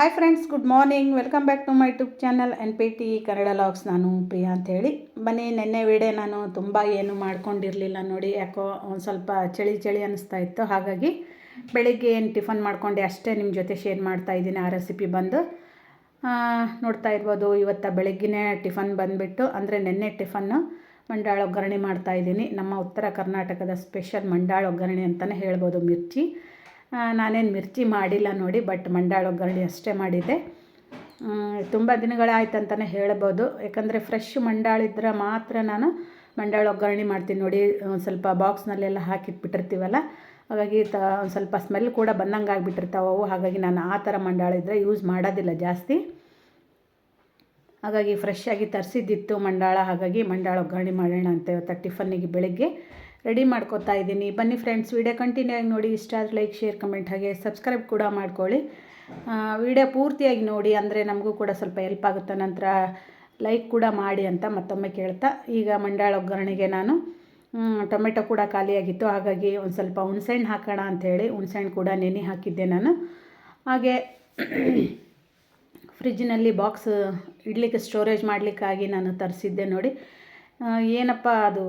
Hi friends, good morning. Welcome back to my YouTube channel NPT Kannada logs. ನಾನು ಪ್ರಿಯಾ ಅಂತೇಳಿ. ಬನ್ನಿ, ನೆನ್ನೆ ವಿಡಿಯೋ ನಾನು ತುಂಬ ಏನು ಮಾಡ್ಕೊಂಡಿರಲಿಲ್ಲ ನೋಡಿ. ಯಾಕೋ ಒಂದು ಸ್ವಲ್ಪ ಚಳಿ ಚಳಿ ಅನ್ನಿಸ್ತಾ ಇತ್ತು. ಹಾಗಾಗಿ ಬೆಳಿಗ್ಗೆ ಏನು ಟಿಫನ್ ಮಾಡ್ಕೊಂಡೆ ಅಷ್ಟೇ ನಿಮ್ಮ ಜೊತೆ ಶೇರ್ ಮಾಡ್ತಾ ಇದ್ದೀನಿ. ಆ ರೆಸಿಪಿ ಬಂದು ನೋಡ್ತಾ ಇರ್ಬೋದು. ಇವತ್ತು ಬೆಳಗ್ಗಿನೇ ಟಿಫನ್ ಬಂದುಬಿಟ್ಟು, ಅಂದರೆ ನೆನ್ನೆ ಟಿಫನ್ನು ಮಂಡಾಳ ಒಗ್ಗರಣೆ ಮಾಡ್ತಾಯಿದ್ದೀನಿ. ನಮ್ಮ ಉತ್ತರ ಕರ್ನಾಟಕದ ಸ್ಪೆಷಲ್ ಮಂಡಾಳ ಒಗ್ಗರಣೆ ಅಂತಲೇ ಹೇಳ್ಬೋದು. ಮಿರ್ಚಿ, ನಾನೇನು ಮಿರ್ಚಿ ಮಾಡಿಲ್ಲ ನೋಡಿ, ಬಟ್ ಮಂಡಾಳ ಒಗ್ಗರಣೆ ಅಷ್ಟೇ ಮಾಡಿದ್ದೆ. ತುಂಬ ದಿನಗಳಾಯ್ತು ಅಂತಲೇ ಹೇಳ್ಬೋದು. ಯಾಕಂದರೆ ಫ್ರೆಶ್ ಮಂಡಾಳಿದ್ರೆ ಮಾತ್ರ ನಾನು ಮಂಡಾಳ ಒಗ್ಗರಣೆ ಮಾಡ್ತೀನಿ ನೋಡಿ. ಒಂದು ಸ್ವಲ್ಪ ಬಾಕ್ಸ್ನಲ್ಲೆಲ್ಲ ಹಾಕಿಟ್ಬಿಟ್ಟಿರ್ತೀವಲ್ಲ, ಹಾಗಾಗಿ ಒಂದು ಸ್ವಲ್ಪ ಸ್ಮೆಲ್ ಕೂಡ ಬಂದಂಗೆ ಆಗಿಬಿಟ್ಟಿರ್ತಾವೆ. ಹಾಗಾಗಿ ನಾನು ಆ ಥರ ಮಂಡಾಳಿದ್ರೆ ಯೂಸ್ ಮಾಡೋದಿಲ್ಲ ಜಾಸ್ತಿ. ಹಾಗಾಗಿ ಫ್ರೆಶ್ಶಾಗಿ ತರಿಸಿದ್ದಿತ್ತು ಮಂಡಾಳ. ಹಾಗಾಗಿ ಮಂಡಾಳ ಒಗ್ಗರಣೆ ಮಾಡೋಣ ಅಂತ ಇವತ್ತು ಟಿಫನ್ನಿಗೆ ಬೆಳಗ್ಗೆ ರೆಡಿ ಮಾಡ್ಕೊತಾ ಇದ್ದೀನಿ. ಬನ್ನಿ ಫ್ರೆಂಡ್ಸ್, ವೀಡಿಯೋ ಕಂಟಿನ್ಯೂ ಆಗಿ ನೋಡಿ. ಇಷ್ಟ ಆದರೆ ಲೈಕ್, ಶೇರ್, ಕಮೆಂಟ್, ಹಾಗೆ ಸಬ್ಸ್ಕ್ರೈಬ್ ಕೂಡ ಮಾಡ್ಕೊಳ್ಳಿ. ವಿಡಿಯೋ ಪೂರ್ತಿಯಾಗಿ ನೋಡಿ, ಅಂದರೆ ನಮಗೂ ಕೂಡ ಸ್ವಲ್ಪ ಹೆಲ್ಪ್ ಆಗುತ್ತೆ. ನಂತರ ಲೈಕ್ ಕೂಡ ಮಾಡಿ ಅಂತ ಮತ್ತೊಮ್ಮೆ ಕೇಳ್ತಾ, ಈಗ ಮಂಡಾಳ ಒಗ್ಗರಣೆಗೆ ನಾನು ಟೊಮೆಟೊ ಕೂಡ ಖಾಲಿಯಾಗಿತ್ತು. ಹಾಗಾಗಿ ಒಂದು ಸ್ವಲ್ಪ ಹುಣಸೆಹಣ್ಣು ಹಾಕೋಣ ಅಂಥೇಳಿ ಹುಣಸೆಹಣ್ಣು ಕೂಡ ನೆನೆ ಹಾಕಿದ್ದೆ ನಾನು. ಹಾಗೆ ಫ್ರಿಜ್ಜಿನಲ್ಲಿ ಬಾಕ್ಸ್ ಇಡಲಿಕ್ಕೆ ಸ್ಟೋರೇಜ್ ಮಾಡಲಿಕ್ಕಾಗಿ ನಾನು ತರಿಸಿದ್ದೆ ನೋಡಿ. ಏನಪ್ಪ ಅದು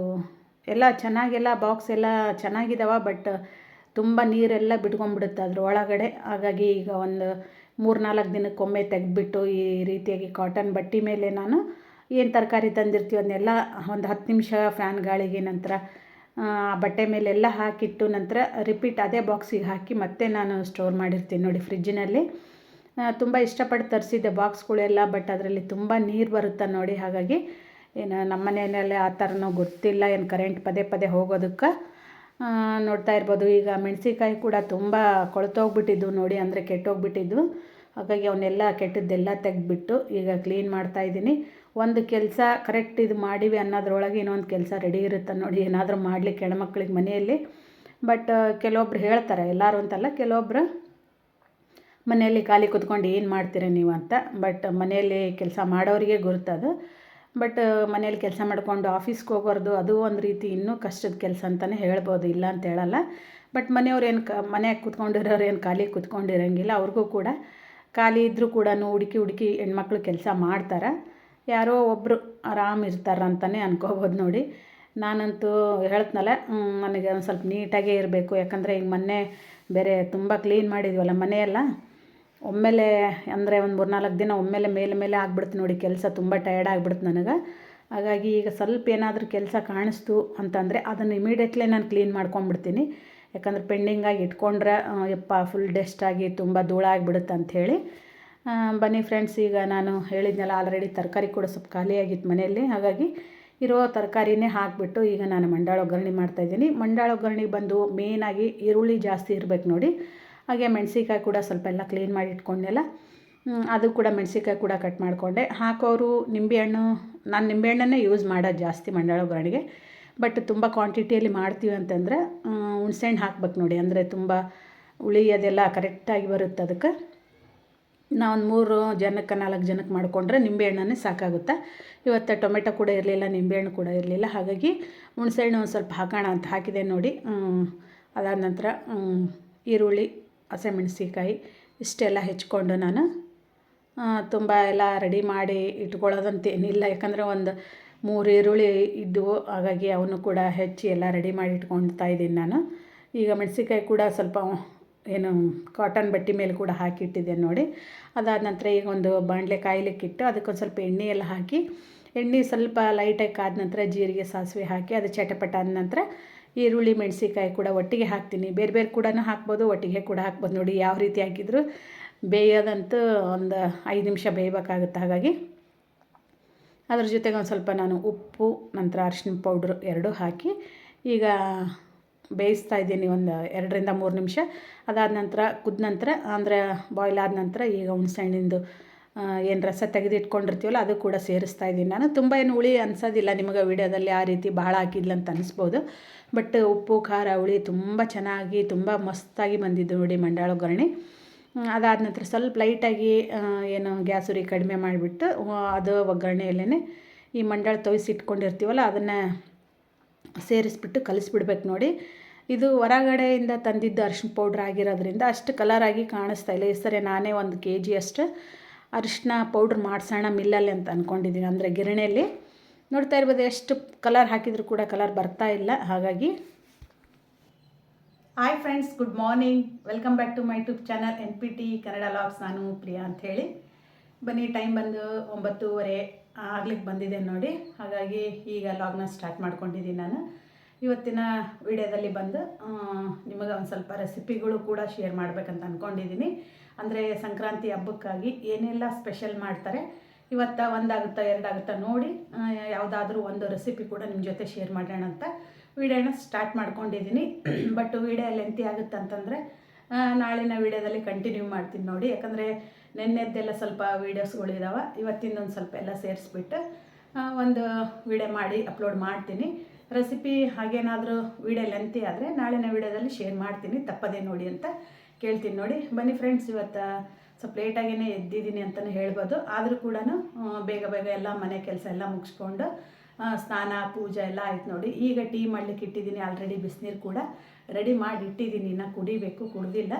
ಎಲ್ಲ ಚೆನ್ನಾಗೆಲ್ಲ ಬಾಕ್ಸ್ ಎಲ್ಲ ಚೆನ್ನಾಗಿದ್ದಾವೆ, ಬಟ್ ತುಂಬ ನೀರೆಲ್ಲ ಬಿಟ್ಕೊಂಡ್ಬಿಡುತ್ತೆ ಅದ್ರ ಒಳಗಡೆ. ಹಾಗಾಗಿ ಈಗ ಒಂದು 3-4 ದಿನಕ್ಕೊಮ್ಮೆ ತೆಗೆದ್ಬಿಟ್ಟು ಈ ರೀತಿಯಾಗಿ ಕಾಟನ್ ಬಟ್ಟೆ ಮೇಲೆ ನಾನು ಏನು ತರಕಾರಿ ತಂದಿರ್ತೀವಿ ಅದನ್ನೆಲ್ಲ ಒಂದು 10 ನಿಮಿಷ ಫ್ಯಾನ್ ಗಾಳಿಗೆ, ನಂತರ ಬಟ್ಟೆ ಮೇಲೆಲ್ಲ ಹಾಕಿಟ್ಟು ನಂತರ ರಿಪೀಟ್ ಅದೇ ಬಾಕ್ಸಿಗೆ ಹಾಕಿ ಮತ್ತೆ ನಾನು ಸ್ಟೋರ್ ಮಾಡಿರ್ತೀನಿ ನೋಡಿ ಫ್ರಿಜ್ಜಿನಲ್ಲಿ. ತುಂಬ ಇಷ್ಟಪಟ್ಟು ತರಿಸಿದ್ದೆ ಬಾಕ್ಸ್ಗಳೆಲ್ಲ, ಬಟ್ ಅದರಲ್ಲಿ ತುಂಬ ನೀರು ಬರುತ್ತೆ ನೋಡಿ. ಹಾಗಾಗಿ ಏನು ನಮ್ಮ ಮನೆಯಲ್ಲೇ ಆ ಥರನೂ ಗೊತ್ತಿಲ್ಲ, ಏನು ಕರೆಂಟ್ ಪದೇ ಪದೇ ಹೋಗೋದಕ್ಕೆ. ನೋಡ್ತಾ ಇರ್ಬೋದು. ಈಗ ಮೆಣಸಿನ್ಕಾಯಿ ಕೂಡ ತುಂಬ ಕೊಳ್ತೋಗ್ಬಿಟ್ಟಿದ್ದು ನೋಡಿ, ಅಂದರೆ ಕೆಟ್ಟೋಗ್ಬಿಟ್ಟಿದ್ದು. ಹಾಗಾಗಿ ಅವನ್ನೆಲ್ಲ ಕೆಟ್ಟದ್ದೆಲ್ಲ ತೆಗೆದ್ಬಿಟ್ಟು ಈಗ ಕ್ಲೀನ್ ಮಾಡ್ತಾಯಿದ್ದೀನಿ. ಒಂದು ಕೆಲಸ ಕರೆಕ್ಟ್ ಇದು ಮಾಡಿವಿ ಅನ್ನೋದ್ರೊಳಗೆ ಇನ್ನೊಂದು ಕೆಲಸ ರೆಡಿ ಇರುತ್ತೆ ನೋಡಿ, ಏನಾದರೂ ಮಾಡಲಿಕ್ಕೆ ಹೆಣ್ಮಕ್ಳಿಗೆ ಮನೆಯಲ್ಲಿ. ಬಟ್ ಕೆಲವೊಬ್ರು ಹೇಳ್ತಾರೆ, ಎಲ್ಲರೂ ಅಂತಲ್ಲ, ಕೆಲವೊಬ್ರು ಮನೆಯಲ್ಲಿ ಖಾಲಿ ಕೂತ್ಕೊಂಡು ಏನು ಮಾಡ್ತೀರ ನೀವು ಅಂತ. ಬಟ್ ಮನೆಯಲ್ಲಿ ಕೆಲಸ ಮಾಡೋರಿಗೆ ಗುರುತದು. ಬಟ್ ಮನೇಲಿ ಕೆಲಸ ಮಾಡಿಕೊಂಡು ಆಫೀಸ್ಗೆ ಹೋಗೋರ್ದು ಅದು ಒಂದು ರೀತಿ ಇನ್ನೂ ಕಷ್ಟದ ಕೆಲಸ ಅಂತಲೇ ಹೇಳ್ಬೋದು, ಇಲ್ಲ ಅಂತ ಹೇಳಲ್ಲ. ಬಟ್ ಮನೆಯವ್ರು ಏನು ಮನೆಯಾಗ ಕೂತ್ಕೊಂಡಿರೋರು ಏನು ಖಾಲಿ ಕೂತ್ಕೊಂಡಿರೋಂಗಿಲ್ಲ. ಅವ್ರಿಗೂ ಕೂಡ ಖಾಲಿ ಇದ್ದರೂ ಕೂಡ ಹುಡುಕಿ ಹೆಣ್ಮಕ್ಳು ಕೆಲಸ ಮಾಡ್ತಾರೆ. ಯಾರೋ ಒಬ್ಬರು ಆರಾಮ್ ಇರ್ತಾರೆ ಅಂತಲೇ ಅನ್ಕೋಬೋದು ನೋಡಿ. ನಾನಂತೂ ಹೇಳ್ತನಲ್ಲ, ನನಗೆ ಒಂದು ಸ್ವಲ್ಪ ನೀಟಾಗೇ ಇರಬೇಕು. ಯಾಕಂದರೆ ಈಗ ಮೊನ್ನೆ ಬೇರೆ ತುಂಬ ಕ್ಲೀನ್ ಮಾಡಿದ್ವಲ್ಲ ಮನೆಯೆಲ್ಲ, ಒಮ್ಮೆಲೆ ಅಂದರೆ ಒಂದು 3-4 ದಿನ ಒಮ್ಮೆಲೆ ಮೇಲೆ ಆಗಿಬಿಡ್ತು ನೋಡಿ ಕೆಲಸ. ತುಂಬ ಟಯರ್ಡ್ ಆಗಿಬಿಡ್ತು ನನಗೆ. ಹಾಗಾಗಿ ಈಗ ಸ್ವಲ್ಪ ಏನಾದರೂ ಕೆಲಸ ಕಾಣಿಸ್ತು ಅಂತಂದರೆ ಅದನ್ನು ಇಮಿಡಿಯೇಟ್ಲಿ ನಾನು ಕ್ಲೀನ್ ಮಾಡ್ಕೊಂಬಿಡ್ತೀನಿ. ಯಾಕಂದರೆ ಪೆಂಡಿಂಗಾಗಿ ಇಟ್ಕೊಂಡ್ರೆ ಫುಲ್ ಡಸ್ಟಾಗಿ ತುಂಬ ಧೂಳಾಗಿಬಿಡುತ್ತೆ ಅಂಥೇಳಿ. ಬನ್ನಿ ಫ್ರೆಂಡ್ಸ್, ಈಗ ನಾನು ಹೇಳಿದ್ನಲ್ಲ ಆಲ್ರೆಡಿ ತರಕಾರಿ ಕೂಡ ಸ್ವಲ್ಪ ಖಾಲಿಯಾಗಿತ್ತು ಮನೆಯಲ್ಲಿ. ಹಾಗಾಗಿ ಇರೋ ತರಕಾರಿನೇ ಹಾಕಿಬಿಟ್ಟು ಈಗ ನಾನು ಮಂಡಾಳ ಒಗ್ಗರಣೆ ಮಾಡ್ತಾಯಿದ್ದೀನಿ. ಮಂಡಾಳ ಒಗ್ಗರಣೆಗೆ ಬಂದು ಮೇಯ್ನಾಗಿ ಈರುಳ್ಳಿ ಜಾಸ್ತಿ ಇರಬೇಕು ನೋಡಿ. ಹಾಗೆ ಮೆಣಸಿನ್ಕಾಯಿ ಕೂಡ ಸ್ವಲ್ಪ ಎಲ್ಲ ಕ್ಲೀನ್ ಮಾಡಿ ಇಟ್ಕೊಂಡೆಲ್ಲ, ಅದು ಕೂಡ ಮೆಣಸಿನ್ಕಾಯಿ ಕೂಡ ಕಟ್ ಮಾಡಿಕೊಂಡೆ. ಹಾಕೋರು ನಿಂಬೆಹಣ್ಣು, ನಾನು ನಿಂಬೆಹಣ್ಣನ್ನೇ ಯೂಸ್ ಮಾಡೋದು ಜಾಸ್ತಿ ಮಂಡಾಳ ಒಗ್ಗರಣೆಗೆ. ಬಟ್ ತುಂಬ ಕ್ವಾಂಟಿಟಿಯಲ್ಲಿ ಮಾಡ್ತೀವಿ ಅಂತಂದರೆ ಹುಣಸೆಹಣ್ಣು ಹಾಕ್ಬೇಕು ನೋಡಿ, ಅಂದರೆ ತುಂಬ ಹುಳಿ ಅದೆಲ್ಲ ಕರೆಕ್ಟಾಗಿ ಬರುತ್ತೆ. ಅದಕ್ಕೆ ನಾವು 3 ಜನಕ್ಕೆ 4 ಜನಕ್ಕೆ ಮಾಡಿಕೊಂಡ್ರೆ ನಿಂಬೆಹಣ್ಣನ್ನೇ ಸಾಕಾಗುತ್ತೆ. ಇವತ್ತು ಟೊಮೆಟೊ ಕೂಡ ಇರಲಿಲ್ಲ, ನಿಂಬೆಹಣ್ಣು ಕೂಡ ಇರಲಿಲ್ಲ. ಹಾಗಾಗಿ ಹುಣಸೆಹಣ್ಣು ಒಂದು ಸ್ವಲ್ಪ ಹಾಕೋಣ ಅಂತ ಹಾಕಿದೆ ನೋಡಿ. ಅದಾದ ನಂತರ ಈರುಳ್ಳಿ, ಹಸಿಮೆಣಸಿನ್ಕಾಯಿ ಇಷ್ಟೆಲ್ಲ ಹೆಚ್ಕೊಂಡು ನಾನು ತುಂಬ ಎಲ್ಲ ರೆಡಿ ಮಾಡಿ ಇಟ್ಕೊಳ್ಳೋದಂತೇನಿಲ್ಲ. ಯಾಕಂದರೆ ಒಂದು 3 ಈರುಳ್ಳಿ ಇದ್ದವು, ಹಾಗಾಗಿ ಅವನು ಕೂಡ ಹೆಚ್ಚಿ ಎಲ್ಲ ರೆಡಿ ಮಾಡಿ ಇಟ್ಕೊಳ್ತಾ ಇದ್ದೀನಿ ನಾನು. ಈಗ ಮೆಣಸಿನ್ಕಾಯಿ ಕೂಡ ಸ್ವಲ್ಪ ಏನು ಕಾಟನ್ ಬಟ್ಟೆ ಮೇಲೆ ಕೂಡ ಹಾಕಿಟ್ಟಿದ್ದೆ ನೋಡಿ. ಅದಾದ ನಂತರ ಈಗ ಒಂದು ಬಾಣಲೆ ಕಾಯ್ಲಿಕ್ಕಿಟ್ಟು ಅದಕ್ಕೊಂದು ಸ್ವಲ್ಪ ಎಣ್ಣೆ ಎಲ್ಲ ಹಾಕಿ, ಎಣ್ಣೆ ಸ್ವಲ್ಪ ಲೈಟಾಗಿ ಕಾದ ನಂತರ ಜೀರಿಗೆ, ಸಾಸಿವೆ ಹಾಕಿ ಅದು ಚಟಪಟ ಆದ ನಂತರ ಈರುಳ್ಳಿ, ಮೆಣಸಿನ್ಕಾಯಿ ಕೂಡ ಒಟ್ಟಿಗೆ ಹಾಕ್ತೀನಿ. ಬೇರೆ ಕೂಡ ಹಾಕ್ಬೋದು, ಒಟ್ಟಿಗೆ ಕೂಡ ಹಾಕ್ಬೋದು ನೋಡಿ. ಯಾವ ರೀತಿ ಹಾಕಿದ್ರು ಬೇಯೋದಂತೂ ಒಂದು 5 ನಿಮಿಷ ಬೇಯಬೇಕಾಗುತ್ತೆ. ಹಾಗಾಗಿ ಅದ್ರ ಜೊತೆಗೆ ಒಂದು ಸ್ವಲ್ಪ ನಾನು ಉಪ್ಪು, ನಂತರ ಅರಿಶಿನ ಪೌಡ್ರು 2 ಹಾಕಿ ಈಗ ಬೇಯಿಸ್ತಾ ಇದ್ದೀನಿ ಒಂದು 2-3 ನಿಮಿಷ. ಅದಾದ ನಂತರ ಕುದ ನಂತರ, ಅಂದರೆ ಬಾಯ್ಲ್ ಆದ ನಂತರ ಈಗ ಹುಣಸೆಹಣ್ಣಿಂದು ಏನು ರಸ ತೆಗೆದಿಟ್ಕೊಂಡಿರ್ತೀವಲ್ಲ ಅದು ಕೂಡ ಸೇರಿಸ್ತಾ ಇದ್ದೀನಿ ನಾನು. ತುಂಬ ಏನು ಹುಳಿ ಅನಿಸೋದಿಲ್ಲ ನಿಮಗೆ ವಿಡಿಯೋದಲ್ಲಿ, ಆ ರೀತಿ ಭಾಳ ಹಾಕಿದ್ಲು ಅಂತ ಅನಿಸ್ಬೋದು. ಬಟ್ ಉಪ್ಪು, ಖಾರ, ಹುಳಿ ತುಂಬ ಚೆನ್ನಾಗಿ ತುಂಬ ಮಸ್ತಾಗಿ ಬಂದಿದ್ದು ನೋಡಿ ಮಂಡಾಳ ಒಗ್ಗರಣೆ. ಅದಾದ ನಂತರ ಸ್ವಲ್ಪ ಲೈಟಾಗಿ ಏನು ಗ್ಯಾಸ್ ಉರಿ ಕಡಿಮೆ ಮಾಡಿಬಿಟ್ಟು ಅದು ಒಗ್ಗರಣೆಯಲ್ಲೇ ಈ ಮಂಡಾಳ ತೊಯ್ಸಿಟ್ಕೊಂಡಿರ್ತೀವಲ್ಲ ಅದನ್ನು ಸೇರಿಸ್ಬಿಟ್ಟು ಕಲಿಸ್ಬಿಡ್ಬೇಕು ನೋಡಿ. ಇದು ಹೊರಗಡೆಯಿಂದ ತಂದಿದ್ದು ಅರಿಶಿನ ಪೌಡ್ರ್ ಆಗಿರೋದ್ರಿಂದ ಅಷ್ಟು ಕಲರಾಗಿ ಕಾಣಿಸ್ತಾ ಇಲ್ಲ. ಈ ಸರಿ ನಾನೇ 1 kg ಅಷ್ಟು ಅರಿಶಿನ ಪೌಡ್ರ್ ಮಾಡಿಸೋಣ ಮಿಲ್ಲಲ್ಲಿ ಅಂತ ಅಂದ್ಕೊಂಡಿದ್ದೀನಿ, ಅಂದರೆ ಗಿರಣಿಯಲ್ಲಿ. ನೋಡ್ತಾ ಇರ್ಬೋದು ಎಷ್ಟು ಕಲರ್ ಹಾಕಿದರೂ ಕೂಡ ಕಲರ್ ಬರ್ತಾ ಇಲ್ಲ. ಹಾಗಾಗಿ hi friends, good morning, welcome back to my YouTube channel NPT Kannada logs. ನಾನು ಪ್ರಿಯಾ ಅಂಥೇಳಿ. ಬನ್ನಿ, ಟೈಮ್ ಬಂದು 9:30 ಆಗ್ಲಿಕ್ಕೆ ಬಂದಿದೆ ನೋಡಿ. ಹಾಗಾಗಿ ಈಗ ಲಾಗ್ನ ಸ್ಟಾರ್ಟ್ ಮಾಡ್ಕೊಂಡಿದ್ದೀನಿ ನಾನು. ಇವತ್ತಿನ ವಿಡಿಯೋದಲ್ಲಿ ಬಂದು ನಿಮಗೆ ಒಂದು ಸ್ವಲ್ಪ ರೆಸಿಪಿಗಳು ಕೂಡ ಶೇರ್ ಮಾಡಬೇಕಂತ ಅಂದ್ಕೊಂಡಿದ್ದೀನಿ. ಅಂದರೆ ಸಂಕ್ರಾಂತಿ ಹಬ್ಬಕ್ಕಾಗಿ ಏನೆಲ್ಲ ಸ್ಪೆಷಲ್ ಮಾಡ್ತಾರೆ, ಇವತ್ತು 1 ಆಗುತ್ತಾ 2 ಆಗುತ್ತಾ ನೋಡಿ ಯಾವುದಾದ್ರೂ ಒಂದು ರೆಸಿಪಿ ಕೂಡ ನಿಮ್ಮ ಜೊತೆ ಶೇರ್ ಮಾಡೋಣ ಅಂತ ವಿಡಿಯೋನ ಸ್ಟಾರ್ಟ್ ಮಾಡ್ಕೊಂಡಿದ್ದೀನಿ. ಬಟ್ ವಿಡಿಯೋ ಲೆಂತಿ ಆಗುತ್ತೆ ಅಂತಂದರೆ ನಾಳಿನ ವಿಡಿಯೋದಲ್ಲಿ ಕಂಟಿನ್ಯೂ ಮಾಡ್ತೀನಿ ನೋಡಿ. ಯಾಕಂದರೆ ನೆನ್ನೆದ್ದೆಲ್ಲ ಸ್ವಲ್ಪ ವೀಡಿಯೋಸ್ಗಳಿದ್ದಾವೆ, ಇವತ್ತಿಂದೊಂದು ಸ್ವಲ್ಪ ಎಲ್ಲ ಸೇರಿಸ್ಬಿಟ್ಟು ಒಂದು ವಿಡಿಯೋ ಮಾಡಿ ಅಪ್ಲೋಡ್ ಮಾಡ್ತೀನಿ. ರೆಸಿಪಿ ಹಾಗೇನಾದರೂ ವಿಡಿಯೋ ಲೆಂತಿ ಆದರೆ ನಾಳಿನ ವಿಡಿಯೋದಲ್ಲಿ ಶೇರ್ ಮಾಡ್ತೀನಿ, ತಪ್ಪದೇ ನೋಡಿ ಅಂತ ಕೇಳ್ತೀನಿ ನೋಡಿ. ಬನ್ನಿ ಫ್ರೆಂಡ್ಸ್, ಇವತ್ತು ಸ್ವಲ್ಪ ಲೇಟಾಗೇ ಎದ್ದಿದ್ದೀನಿ ಅಂತಲೇ ಹೇಳ್ಬೋದು. ಆದರೂ ಕೂಡ ಬೇಗ ಬೇಗ ಎಲ್ಲ ಮನೆ ಕೆಲಸ ಎಲ್ಲ ಮುಗಿಸ್ಕೊಂಡು ಸ್ನಾನ ಪೂಜೆ ಎಲ್ಲ ಆಯ್ತು ನೋಡಿ. ಈಗ ಟೀ ಮಾಡಲಿಕ್ಕೆ ಇಟ್ಟಿದ್ದೀನಿ. ಆಲ್ರೆಡಿ ಬಿಸಿನೀರು ಕೂಡ ರೆಡಿ ಮಾಡಿ ಇಟ್ಟಿದ್ದೀನಿ, ಇನ್ನು ಕುಡಿಬೇಕು, ಕುಡ್ದಿಲ್ಲ.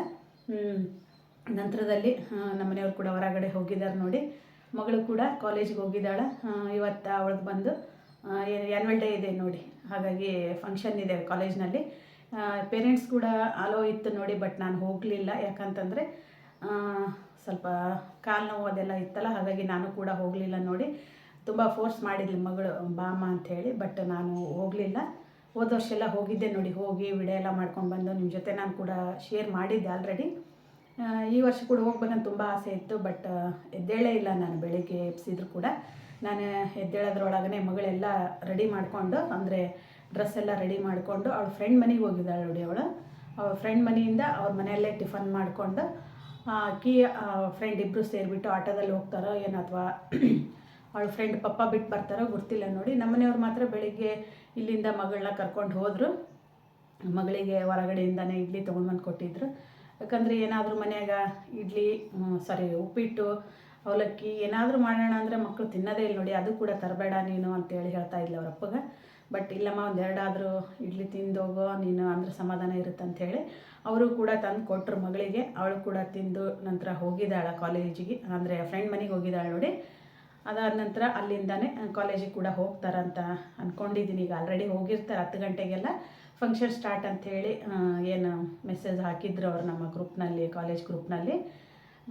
ನಂತರದಲ್ಲಿ ನಮ್ಮನೆಯವ್ರು ಕೂಡ ಹೊರಗಡೆ ಹೋಗಿದ್ದಾರೆ ನೋಡಿ. ಮಗಳು ಕೂಡ ಕಾಲೇಜಿಗೆ ಹೋಗಿದ್ದಾಳೆ. ಇವತ್ತು ಅವಳಿಗೆ ಬಂದು ಆ್ಯನ್ವಲ್ ಡೇ ಇದೆ ನೋಡಿ. ಹಾಗಾಗಿ ಫಂಕ್ಷನ್ ಇದೆ ಕಾಲೇಜ್ನಲ್ಲಿ. ಪೇರೆಂಟ್ಸ್ ಕೂಡ ಅಲೋ ಇತ್ತು ನೋಡಿ, ಬಟ್ ನಾನು ಹೋಗಲಿಲ್ಲ. ಯಾಕಂತಂದರೆ ಸ್ವಲ್ಪ ಕಾಲು ನೋವು ಅದೆಲ್ಲ ಇತ್ತಲ್ಲ, ಹಾಗಾಗಿ ನಾನು ಕೂಡ ಹೋಗಲಿಲ್ಲ ನೋಡಿ. ತುಂಬ ಫೋರ್ಸ್ ಮಾಡಿದ್ಲಿ ಮಗಳು, ಬಾಮ್ಮ ಅಂಥೇಳಿ, ಬಟ್ ನಾನು ಹೋಗಲಿಲ್ಲ. ಹೋದ ವರ್ಷ ಎಲ್ಲ ಹೋಗಿದ್ದೆ ನೋಡಿ. ಹೋಗಿ ವಿಡಿಯೋ ಎಲ್ಲ ಮಾಡ್ಕೊಂಡು ಬಂದು ನಿಮ್ಮ ಜೊತೆ ನಾನು ಕೂಡ ಶೇರ್ ಮಾಡಿದ್ದೆ ಆಲ್ರೆಡಿ. ಈ ವರ್ಷ ಕೂಡ ಹೋಗ್ಬೇಕಂತ ತುಂಬ ಆಸೆ ಇತ್ತು, ಬಟ್ ಎದ್ದೇಳೇ ಇಲ್ಲ ನಾನು. ಬೆಳಿಗ್ಗೆ ಎಬ್ಸಿದ್ರು ಕೂಡ ನಾನು ಎದ್ದೇಳೋದ್ರೊಳಗನೆ ಮಗಳೆಲ್ಲ ರೆಡಿ ಮಾಡಿಕೊಂಡು, ಅಂದರೆ ಡ್ರೆಸ್ ಎಲ್ಲ ರೆಡಿ ಮಾಡಿಕೊಂಡು ಅವಳ ಫ್ರೆಂಡ್ ಮನೆಗೆ ಹೋಗಿದ್ದಾಳೆ ನೋಡಿ. ಅವಳ ಫ್ರೆಂಡ್ ಮನೆಯಿಂದ ಅವ್ರ ಮನೆಯಲ್ಲೇ ಟಿಫನ್ ಮಾಡಿಕೊಂಡು ಫ್ರೆಂಡ್ ಇಬ್ಬರು ಸೇರಿಬಿಟ್ಟು ಆಟೋದಲ್ಲಿ ಹೋಗ್ತಾರೋ ಏನೋ, ಅಥವಾ ಅವಳ ಫ್ರೆಂಡ್ ಪಪ್ಪ ಬಿಟ್ಟು ಬರ್ತಾರೋ ಗೊತ್ತಿಲ್ಲ ನೋಡಿ. ನಮ್ಮನೆಯವ್ರು ಮಾತ್ರ ಬೆಳಿಗ್ಗೆ ಇಲ್ಲಿಂದ ಮಗಳನ್ನ ಕರ್ಕೊಂಡು ಹೋದರು. ಮಗಳಿಗೆ ಹೊರಗಡೆಯಿಂದನೇ ಇಡ್ಲಿ ತೊಗೊಂಡ್ಬಂದು ಕೊಟ್ಟಿದ್ರು. ಯಾಕಂದರೆ ಏನಾದರೂ ಮನೆಯಾಗ ಉಪ್ಪಿಟ್ಟು ಅವಲಕ್ಕಿ ಏನಾದರೂ ಮಾಡೋಣ ಅಂದರೆ ಮಕ್ಕಳು ತಿನ್ನೋದೇ ಇಲ್ಲ ನೋಡಿ. ಅದು ಕೂಡ ತರಬೇಡ ನೀನು ಅಂತೇಳಿ ಹೇಳ್ತಾ ಇದ್ಲು ಅವ್ರ ಅಪ್ಪಗೆ. ಬಟ್ ಇಲ್ಲಮ್ಮ, 1-2 ಆದರೂ ಇಡ್ಲಿ ತಿಂದೋಗೋ ನೀನು, ಅಂದರೆ ಸಮಾಧಾನ ಇರುತ್ತೆ ಅಂಥೇಳಿ ಅವರು ಕೂಡ ತಂದು ಕೊಟ್ಟರು ಮಗಳಿಗೆ. ಅವಳು ಕೂಡ ತಿಂದು ನಂತರ ಹೋಗಿದ್ದಾಳೆ ಕಾಲೇಜಿಗೆ, ಅಂದರೆ ಫ್ರೆಂಡ್ ಮನೆಗೆ ಹೋಗಿದ್ದಾಳೆ ನೋಡಿ. ಅದಾದ ನಂತರ ಅಲ್ಲಿಂದನೇ ಕಾಲೇಜಿಗೆ ಕೂಡ ಹೋಗ್ತಾರಂತ ಅಂದ್ಕೊಂಡಿದ್ದೀನಿ. ಈಗ ಆಲ್ರೆಡಿ ಹೋಗಿರ್ತಾರೆ. 10 ಗಂಟೆಗೆಲ್ಲ ಫಂಕ್ಷನ್ ಸ್ಟಾರ್ಟ್ ಅಂಥೇಳಿ ಏನು ಮೆಸೇಜ್ ಹಾಕಿದ್ರು ಅವರು ನಮ್ಮ ಗ್ರೂಪ್ನಲ್ಲಿ, ಕಾಲೇಜ್ ಗ್ರೂಪ್ನಲ್ಲಿ.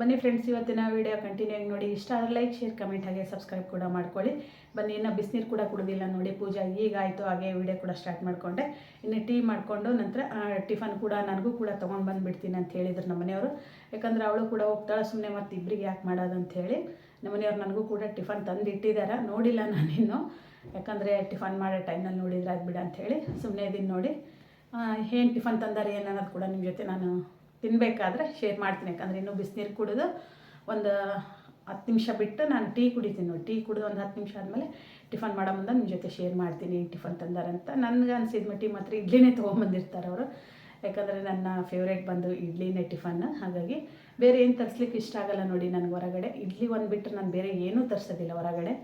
ಬನ್ನಿ ಫ್ರೆಂಡ್ಸ್, ಇವತ್ತಿನ ವೀಡಿಯೋ ಕಂಟಿನ್ಯೂ ಆಗಿ ನೋಡಿ. ಇಷ್ಟ ಆದರೆ ಲೈಕ್, ಶೇರ್, ಕಮೆಂಟ್, ಹಾಗೆ ಸಬ್ಸ್ಕ್ರೈಬ್ ಕೂಡ ಮಾಡ್ಕೊಳ್ಳಿ. ಬನ್ನಿ, ಇನ್ನೂ ಬಿಸಿನೀರು ಕೂಡ ಕುಡಿದಿಲ್ಲ ನೋಡಿ. ಪೂಜೆ ಈಗ ಆಯಿತು, ಹಾಗೆ ವೀಡಿಯೋ ಕೂಡ ಸ್ಟಾರ್ಟ್ ಮಾಡಿಕೊಂಡೆ. ಇನ್ನು ಟೀ ಮಾಡಿಕೊಂಡು ನಂತರ ಟಿಫನ್ ಕೂಡ ನನಗೂ ಕೂಡ ತೊಗೊಂಡು ಬಂದುಬಿಡ್ತೀನಿ ಅಂತ ಹೇಳಿದ್ರು ನಮ್ಮ ಮನೆಯವರು. ಯಾಕಂದರೆ ಅವಳು ಕೂಡ ಹೋಗ್ತಾಳೆ, ಸುಮ್ಮನೆ ಮತ್ತು ಇಬ್ಬರಿಗೆ ಯಾಕೆ ಮಾಡೋದಂಥೇಳಿ ನಮ್ಮನೆಯವ್ರು ನನಗೂ ಕೂಡ ಟಿಫನ್ ತಂದು ಇಟ್ಟಿದ್ದಾರೆ. ನೋಡಿಲ್ಲ ನಾನಿನ್ನು, ಯಾಕಂದರೆ ಟಿಫನ್ ಮಾಡೋ ಟೈಮ್ನಲ್ಲಿ ನೋಡಿದ್ರೆ ಅದು ಬಿಡ ಅಂಥೇಳಿ ಸುಮ್ಮನೆ ಇದೀನಿ ನೋಡಿ. ಏನು ಟಿಫನ್ ತಂದಾರೆ ಏನು ಅನ್ನೋದು ಕೂಡ ನಿಮ್ಮ ಜೊತೆ ನಾನು ತಿನ್ನಬೇಕಾದ್ರೆ ಶೇರ್ ಮಾಡ್ತೀನಿ. ಯಾಕಂದರೆ ಇನ್ನೂ ಬಿಸಿನೀರು ಕುಡಿದು ಒಂದು 10 ನಿಮಿಷ ಬಿಟ್ಟು ನಾನು ಟೀ ಕುಡಿತೀನಿ ನೋಡಿ. ಟೀ ಕುಡಿದು ಒಂದು 10 ನಿಮಿಷ ಆದಮೇಲೆ ಟಿಫನ್ ಮಾಡೋ ಮುಂದೆ ನಿಮ್ಮ ಜೊತೆ ಶೇರ್ ಮಾಡ್ತೀನಿ ಟಿಫನ್ ತಂದಾರಂತ. ನನಗೆ ಅನಿಸಿದ ಮಟ್ಟಿಗೆ ಮಾತ್ರ ಇಡ್ಲಿನೇ ತೊಗೊಂಬಂದಿರ್ತಾರೆ ಅವರು. ಯಾಕಂದರೆ ನನ್ನ ಫೇವ್ರೇಟ್ ಬಂದು ಇಡ್ಲಿನೇ ಟಿಫನ್. ಹಾಗಾಗಿ ಬೇರೆ ಏನು ತರಿಸ್ಲಿಕ್ಕೆ ಇಷ್ಟ ಆಗಲ್ಲ ನೋಡಿ ನನಗೆ ಹೊರಗಡೆ. ಇಡ್ಲಿ ಒಂದು ಬಿಟ್ಟರೆ ನಾನು ಬೇರೆ ಏನೂ ತರಿಸೋದಿಲ್ಲ ಹೊರಗಡೆ.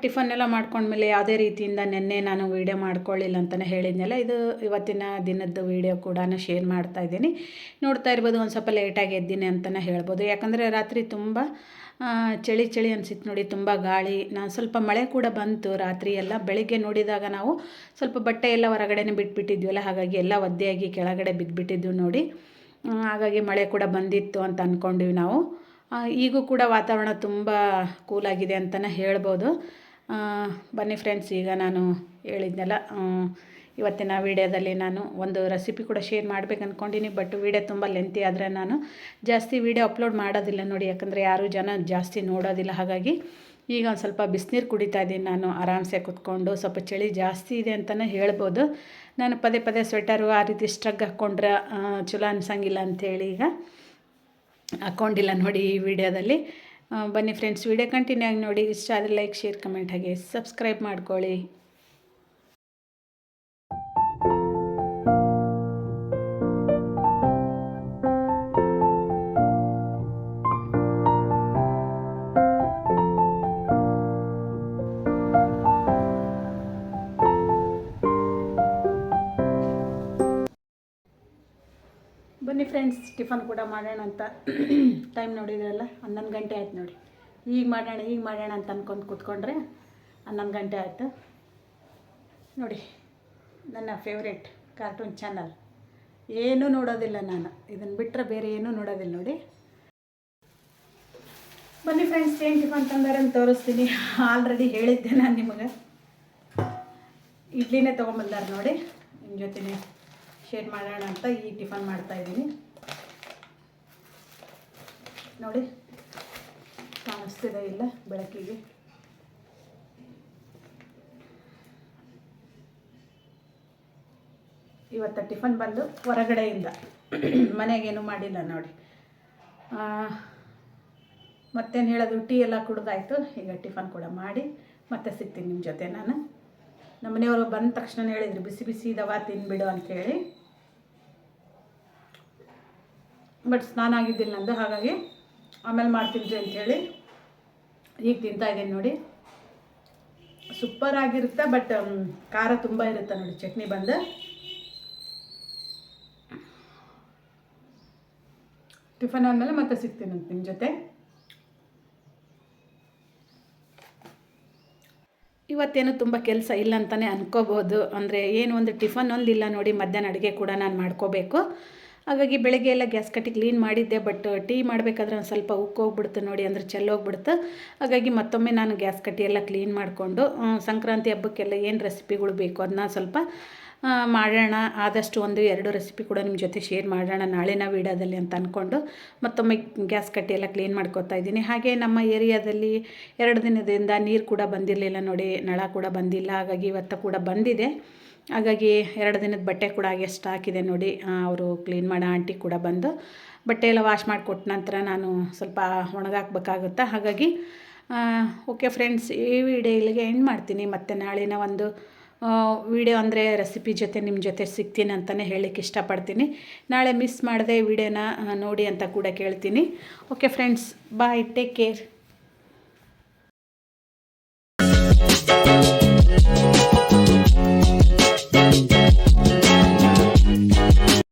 ಟಿಫನ್ ಎಲ್ಲ ಮಾಡ್ಕೊಂಡ್ಮೇಲೆ ಯಾವುದೇ ರೀತಿಯಿಂದ ನೆನ್ನೆ ನಾನು ವೀಡಿಯೋ ಮಾಡ್ಕೊಳ್ಳಿಲ್ಲ ಅಂತಲೇ ಹೇಳಿದ್ನಲ್ಲ, ಇದು ಇವತ್ತಿನ ದಿನದ್ದು ವೀಡಿಯೋ ಕೂಡ ಶೇರ್ ಮಾಡ್ತಾಯಿದ್ದೀನಿ. ನೋಡ್ತಾ ಇರ್ಬೋದು, ಒಂದು ಸ್ವಲ್ಪ ಲೇಟಾಗಿ ಎದ್ದೀನಿ ಅಂತಲೇ ಹೇಳ್ಬೋದು. ಯಾಕಂದರೆ ರಾತ್ರಿ ತುಂಬ ಚಳಿ ಅನಿಸಿತ್ತು ನೋಡಿ, ತುಂಬ ಗಾಳಿ. ನಾನು ಸ್ವಲ್ಪ ಮಳೆ ಕೂಡ ಬಂತು ರಾತ್ರಿ ಎಲ್ಲ. ಬೆಳಿಗ್ಗೆ ನೋಡಿದಾಗ ನಾವು ಸ್ವಲ್ಪ ಬಟ್ಟೆ ಎಲ್ಲ ಹೊರಗಡೆನೇ ಬಿಟ್ಬಿಟ್ಟಿದ್ವಲ್ಲ, ಹಾಗಾಗಿ ಎಲ್ಲ ಒದ್ದೆಯಾಗಿ ಕೆಳಗಡೆ ಬಿದ್ದುಬಿಟ್ಟಿದ್ವು ನೋಡಿ. ಹಾಗಾಗಿ ಮಳೆ ಕೂಡ ಬಂದಿತ್ತು ಅಂತ ಅಂದ್ಕೊಂಡ್ವಿ ನಾವು. ಈಗೂ ಕೂಡ ವಾತಾವರಣ ತುಂಬ ಕೂಲಾಗಿದೆ ಅಂತಲೇ ಹೇಳ್ಬೋದು. ಬನ್ನಿ ಫ್ರೆಂಡ್ಸ್, ಈಗ ನಾನು ಹೇಳಿದ್ನೆಲ್ಲ ಇವತ್ತಿನ ವೀಡಿಯೋದಲ್ಲಿ ನಾನು ಒಂದು ರೆಸಿಪಿ ಕೂಡ ಶೇರ್ ಮಾಡ್ಬೇಕು ಅಂದ್ಕೊಂಡಿನಿ. ಬಟ್ ವೀಡಿಯೋ ತುಂಬ ಲೆಂತಿ ಆದರೆ ನಾನು ಜಾಸ್ತಿ ವೀಡಿಯೋ ಅಪ್ಲೋಡ್ ಮಾಡೋದಿಲ್ಲ ನೋಡಿ. ಯಾಕಂದರೆ ಯಾರೂ ಜನ ಜಾಸ್ತಿ ನೋಡೋದಿಲ್ಲ. ಹಾಗಾಗಿ ಈಗ ಒಂದು ಸ್ವಲ್ಪ ಬಿಸಿನೀರು ಕುಡಿತಾ ಇದ್ದೀನಿ ನಾನು ಆರಾಮ್ಸೆ ಕೂತ್ಕೊಂಡು. ಸ್ವಲ್ಪ ಚಳಿ ಜಾಸ್ತಿ ಇದೆ ಅಂತಲೇ ಹೇಳ್ಬೋದು. ನಾನು ಪದೇ ಸ್ವೆಟರು ಆ ರೀತಿ ಸ್ಟ್ರಗ್ ಹಾಕ್ಕೊಂಡ್ರೆ ಚಲೋ ಅನ್ಸಂಗಿಲ್ಲ ಅಂಥೇಳಿ ಈಗ ಹಾಕ್ಕೊಂಡಿಲ್ಲ ನೋಡಿ ಈ ವಿಡಿಯೋದಲ್ಲಿ. ಬನ್ನಿ ಫ್ರೆಂಡ್ಸ್, ವಿಡಿಯೋ ಕಂಟಿನ್ಯೂ ಆಗಿ ನೋಡಿ. ಇಷ್ಟ ಆದರೆ ಲೈಕ್, ಶೇರ್, ಕಮೆಂಟ್, ಹಾಗೆ ಸಬ್ಸ್ಕ್ರೈಬ್ ಮಾಡ್ಕೊಳ್ಳಿ. ಫ್ರೆಂಡ್ಸ್, ಟಿಫನ್ ಕೂಡ ಮಾಡೋಣ ಅಂತ ಟೈಮ್ ನೋಡಿದ್ರಲ್ಲ 11 ಗಂಟೆ ಆಯ್ತು ನೋಡಿ. ಈಗ ಮಾಡೋಣ ಅಂತ ಅಂದ್ಕೊಂಡು ಕೂತ್ಕೊಂಡ್ರೆ 11 ಗಂಟೆ ಆಯಿತು ನೋಡಿ. ನನ್ನ ಫೇವ್ರೇಟ್ ಕಾರ್ಟೂನ್ ಚಾನಲ್ ಏನೂ ನೋಡೋದಿಲ್ಲ ನಾನು, ಇದನ್ನು ಬಿಟ್ಟರೆ ಬೇರೆ ಏನೂ ನೋಡೋದಿಲ್ಲ ನೋಡಿ. ಬನ್ನಿ ಫ್ರೆಂಡ್ಸ್, ಏನು ಟಿಫನ್ ತಂದಾರೆ ಅಂತ ತೋರಿಸ್ತೀನಿ. ಆಲ್ರೆಡಿ ಹೇಳಿದ್ದೆ ನಾನು ನಿಮಗೆ. ಇಡ್ಲಿನೇ ತೊಗೊಂಬಂದಾರೆ ನೋಡಿ, ನಿಮ್ಮ ಜೊತೆನೇ ಶೇರ್ ಮಾಡೋಣ ಅಂತ ಈ ಟಿಫನ್ ಮಾಡ್ತಾಯಿದ್ದೀನಿ ನೋಡಿ. ಕಾಣಿಸ್ತಿದೆ ಇಲ್ಲ ಬೆಳಕಿಗೆ. ಇವತ್ತು ಟಿಫನ್ ಬಂದು ಹೊರಗಡೆಯಿಂದ, ಮನೆಗೇನು ಮಾಡಿಲ್ಲ ನೋಡಿ. ಮತ್ತೇನು ಹೇಳೋದು, ಟೀ ಎಲ್ಲ ಕುಡ್ದಾಯ್ತು. ಈಗ ಟಿಫನ್ ಕೂಡ ಮಾಡಿ ಮತ್ತೆ ಸಿಗ್ತೀನಿ ನಿಮ್ಮ ಜೊತೆ ನಾನು. ನಮ್ಮ ಮನೆಯವರು ಬಂದ ತಕ್ಷಣ ಹೇಳಿದ್ರು ಬಿಸಿ ಬಿಸಿ ಇದಾವ ತಿನ್ಬಿಡು ಅಂಥೇಳಿ. ಬಟ್ ಸ್ನಾನ ಆಗಿದ್ದಿಲ್ಲ ನಂದು, ಹಾಗಾಗಿ ಆಮೇಲೆ ಮಾಡ್ತಿದ್ರಿ ಅಂಥೇಳಿ ಈಗ ತಿಂತಾಯಿದ್ದೀನಿ ನೋಡಿ. ಸೂಪರ್ ಆಗಿರುತ್ತೆ, ಬಟ್ ಖಾರ ತುಂಬ ಇರುತ್ತೆ ನೋಡಿ ಚಟ್ನಿ ಬಂದು. ಟಿಫನ್ ಆದಮೇಲೆ ಮತ್ತೆ ಸಿಗ್ತೀನಿ ಅಂತ ನಿಮ್ಮ ಜೊತೆ. ಇವತ್ತೇನು ತುಂಬ ಕೆಲಸ ಇಲ್ಲ ಅಂತಲೇ ಅನ್ಕೋಬೋದು. ಅಂದರೆ ಏನು ಒಂದು ಟಿಫನ್ ಒಂದಿಲ್ಲ ನೋಡಿ, ಮಧ್ಯಾಹ್ನ ಅಡುಗೆ ಕೂಡ ನಾನು ಮಾಡ್ಕೋಬೇಕು. ಹಾಗಾಗಿ ಬೆಳಗ್ಗೆ ಎಲ್ಲ ಗ್ಯಾಸ್ ಕಟ್ಟಿ ಕ್ಲೀನ್ ಮಾಡಿದ್ದೆ, ಬಟ್ ಟೀ ಮಾಡಬೇಕಾದ್ರೆ ಒಂದು ಸ್ವಲ್ಪ ಉಕ್ಕೋಗ್ಬಿಡ್ತು ನೋಡಿ, ಅಂದರೆ ಚೆಲ್ಲೋಗ್ಬಿಡ್ತು. ಹಾಗಾಗಿ ಮತ್ತೊಮ್ಮೆ ನಾನು ಗ್ಯಾಸ್ ಕಟ್ಟಿ ಎಲ್ಲ ಕ್ಲೀನ್ ಮಾಡಿಕೊಂಡು ಸಂಕ್ರಾಂತಿ ಹಬ್ಬಕ್ಕೆಲ್ಲ ಏನು ರೆಸಿಪಿಗಳು ಬೇಕು ಅದನ್ನ ಸ್ವಲ್ಪ ಮಾಡೋಣ. ಆದಷ್ಟು 1-2 ರೆಸಿಪಿ ಕೂಡ ನಿಮ್ಮ ಜೊತೆ ಶೇರ್ ಮಾಡೋಣ ನಾಳಿನ ವೀಡಿಯೋದಲ್ಲಿ ಅಂತ ಅಂದ್ಕೊಂಡು ಮತ್ತೊಮ್ಮೆ ಗ್ಯಾಸ್ ಕಟ್ಟಿ ಎಲ್ಲ ಕ್ಲೀನ್ ಮಾಡ್ಕೊತಾ ಇದ್ದೀನಿ. ಹಾಗೆ ನಮ್ಮ ಏರಿಯಾದಲ್ಲಿ 2 ದಿನದಿಂದ ನೀರು ಕೂಡ ಬಂದಿರಲಿಲ್ಲ ನೋಡಿ, ನಳ ಕೂಡ ಬಂದಿಲ್ಲ. ಹಾಗಾಗಿ ಇವತ್ತು ಕೂಡ ಬಂದಿದೆ. ಹಾಗಾಗಿ 2 ದಿನದ ಬಟ್ಟೆ ಕೂಡ ಹಾಗೆ ಸ್ಟಾಕ್ ಇದೆ ನೋಡಿ. ಅವರು ಕ್ಲೀನ್ ಮಾಡೋ ಆಂಟಿ ಕೂಡ ಬಂದು ಬಟ್ಟೆ ಎಲ್ಲ ವಾಶ್ ಮಾಡಿಕೊಟ್ಟ ನಂತರ ನಾನು ಸ್ವಲ್ಪ ಒಣಗಾಕ್ಬೇಕಾಗುತ್ತೆ. ಹಾಗಾಗಿ ಓಕೆ ಫ್ರೆಂಡ್ಸ್, ಈ ವಿಡಿಯೋ ಇಲ್ಲಿಗೆ ಎಂಡ್ ಮಾಡ್ತೀನಿ. ಮತ್ತು ನಾಳಿನ ಒಂದು ವಿಡಿಯೋ ಅಂದರೆ ರೆಸಿಪಿ ಜೊತೆ ನಿಮ್ಮ ಜೊತೆ ಸಿಗ್ತೀನಿ ಅಂತಲೇ ಹೇಳಲಿಕ್ಕೆ ಇಷ್ಟಪಡ್ತೀನಿ. ನಾಳೆ ಮಿಸ್ ಮಾಡದೆ ವಿಡಿಯೋನ ನೋಡಿ ಅಂತ ಕೂಡ ಕೇಳ್ತೀನಿ. ಓಕೆ ಫ್ರೆಂಡ್ಸ್, ಬಾಯ್, ಟೇಕ್ ಕೇರ್.